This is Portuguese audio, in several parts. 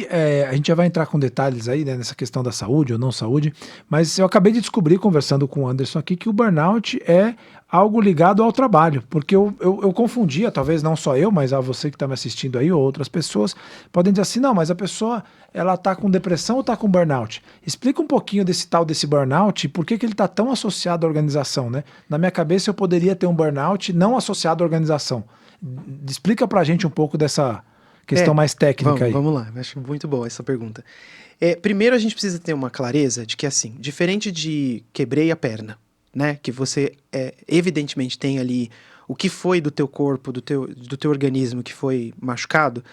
aí, a gente já vai entrar com detalhes aí, né, nessa questão da saúde ou não saúde, mas eu acabei de descobrir, conversando com o Anderson aqui, que o burnout é algo ligado ao trabalho, porque eu confundia, talvez não só eu, mas a você que está me assistindo aí, ou outras pessoas, podem dizer assim, não, mas a pessoa, ela está com depressão ou está com burnout? Explica um pouquinho desse burnout e por que ele está tão associado à organização, né? Na minha cabeça eu poderia ter um burnout não associado à organização. Explica pra gente um pouco dessa questão mais técnica aí. Vamos lá, eu acho muito boa essa pergunta. Primeiro a gente precisa ter uma clareza de que, assim, diferente de quebrei a perna, né, que você evidentemente tem ali o que foi do teu corpo, do teu organismo que foi machucado,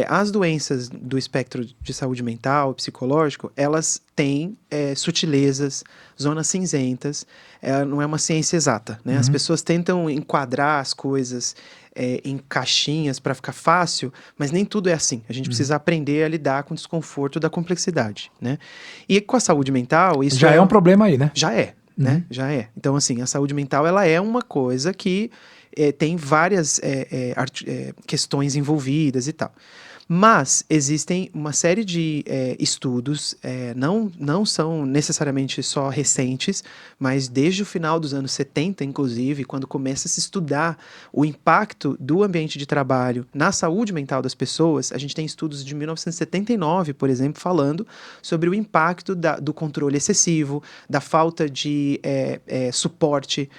as doenças do espectro de saúde mental, psicológico, elas têm sutilezas, zonas cinzentas, não é uma ciência exata, né? As pessoas tentam enquadrar as coisas em caixinhas para ficar fácil, mas nem tudo é assim. A gente precisa aprender a lidar com o desconforto da complexidade, né? E com a saúde mental, isso já é um problema aí, né? Já é, né? Já é. Então, assim, a saúde mental, ela é uma coisa que tem várias questões envolvidas e tal. Mas existem uma série de estudos, não são necessariamente só recentes, mas desde o final dos anos 70, inclusive, quando começa a se estudar o impacto do ambiente de trabalho na saúde mental das pessoas. A gente tem estudos de 1979, por exemplo, falando sobre o impacto do controle excessivo, da falta de suporte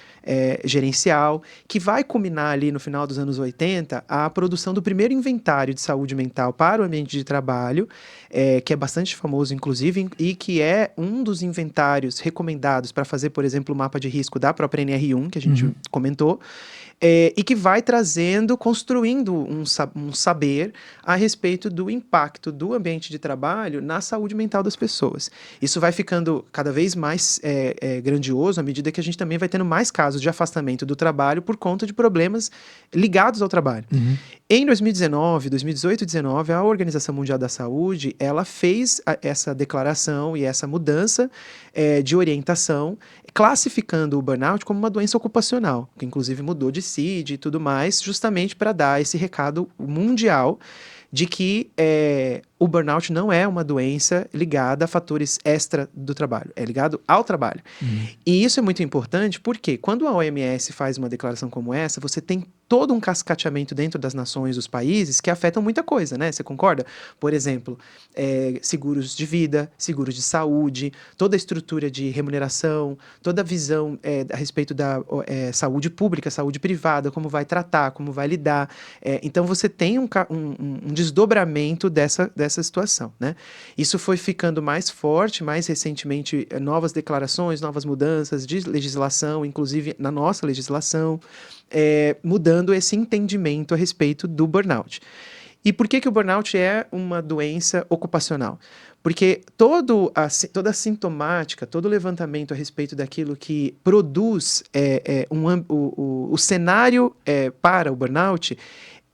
gerencial, que vai culminar ali no final dos anos 80 a produção do primeiro inventário de saúde mental para o ambiente de trabalho, que é bastante famoso, inclusive, e que é um dos inventários recomendados para fazer, por exemplo, o mapa de risco da própria NR1, que a gente comentou, e que vai construindo um saber a respeito do impacto do ambiente de trabalho na saúde mental das pessoas. Isso vai ficando cada vez mais grandioso à medida que a gente também vai tendo mais casos de afastamento do trabalho por conta de problemas ligados ao trabalho. Em 2018 e 2019, a Organização Mundial da Saúde, ela fez essa declaração e essa mudança de orientação, classificando o burnout como uma doença ocupacional, que inclusive mudou de CID e tudo mais, justamente para dar esse recado mundial de que o burnout não é uma doença ligada a fatores extra do trabalho, é ligado ao trabalho. E isso é muito importante porque quando a OMS faz uma declaração como essa, você tem todo um cascateamento dentro das nações, dos países, que afetam muita coisa, né? Você concorda? Por exemplo, seguros de vida, seguros de saúde, toda a estrutura de remuneração, toda a visão a respeito da saúde pública, saúde privada, como vai tratar, como vai lidar. Então, você tem um desdobramento dessa situação, né? Isso foi ficando mais forte, mais recentemente, novas declarações, novas mudanças de legislação, inclusive na nossa legislação, mudando esse entendimento a respeito do burnout. E por que o burnout é uma doença ocupacional? Porque toda a sintomática, todo o levantamento a respeito daquilo que produz o cenário para o burnout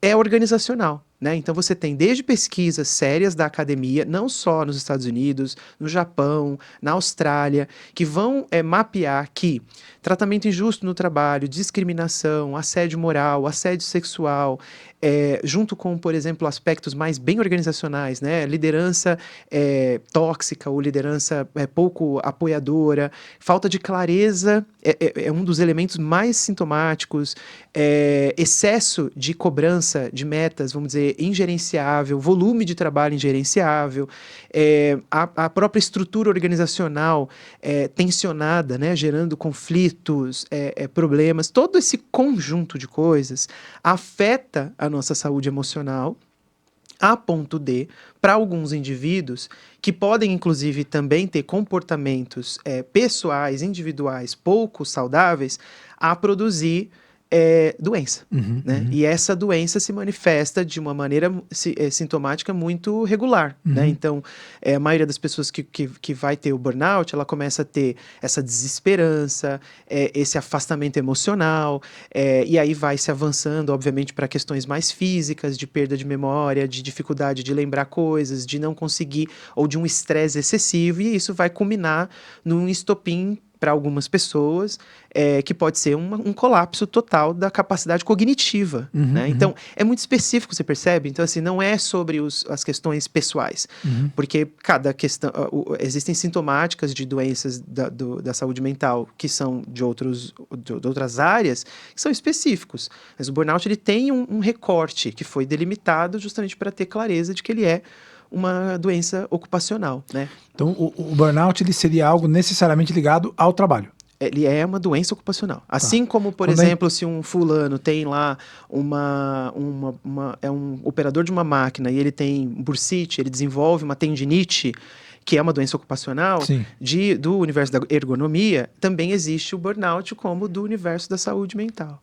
é organizacional. Né? Então você tem desde pesquisas sérias da academia, não só nos Estados Unidos, no Japão, na Austrália, que vão mapear que tratamento injusto no trabalho, discriminação, assédio moral, assédio sexual, junto com, por exemplo, aspectos mais bem organizacionais, né? Liderança tóxica ou liderança pouco apoiadora, falta de clareza é um dos elementos mais sintomáticos, excesso de cobrança de metas, vamos dizer, ingerenciável, volume de trabalho ingerenciável, a própria estrutura organizacional tensionada, né, gerando conflitos, problemas, todo esse conjunto de coisas afeta a nossa saúde emocional a ponto de, para alguns indivíduos, que podem inclusive também ter comportamentos pessoais, individuais, pouco saudáveis, a produzir doença, né? E essa doença se manifesta de uma maneira sintomática muito regular, né? Então, a maioria das pessoas que vai ter o burnout, ela começa a ter essa desesperança, esse afastamento emocional, e aí vai se avançando, obviamente, para questões mais físicas, de perda de memória, de dificuldade de lembrar coisas, de não conseguir, ou de um estresse excessivo, e isso vai culminar num estopim para algumas pessoas, que pode ser um colapso total da capacidade cognitiva, né? Então, é muito específico, você percebe? Então, assim, não é sobre as questões pessoais, porque cada questão... existem sintomáticas de doenças da saúde mental que são de outras áreas, que são específicos. Mas o burnout, ele tem um recorte que foi delimitado justamente para ter clareza de que ele é uma doença ocupacional, né? Então, o burnout ele seria algo necessariamente ligado ao trabalho. Ele é uma doença ocupacional. Assim como, por exemplo, se um fulano tem lá é um operador de uma máquina e ele tem bursite, ele desenvolve uma tendinite, que é uma doença ocupacional, do universo da ergonomia, também existe o burnout como do universo da saúde mental.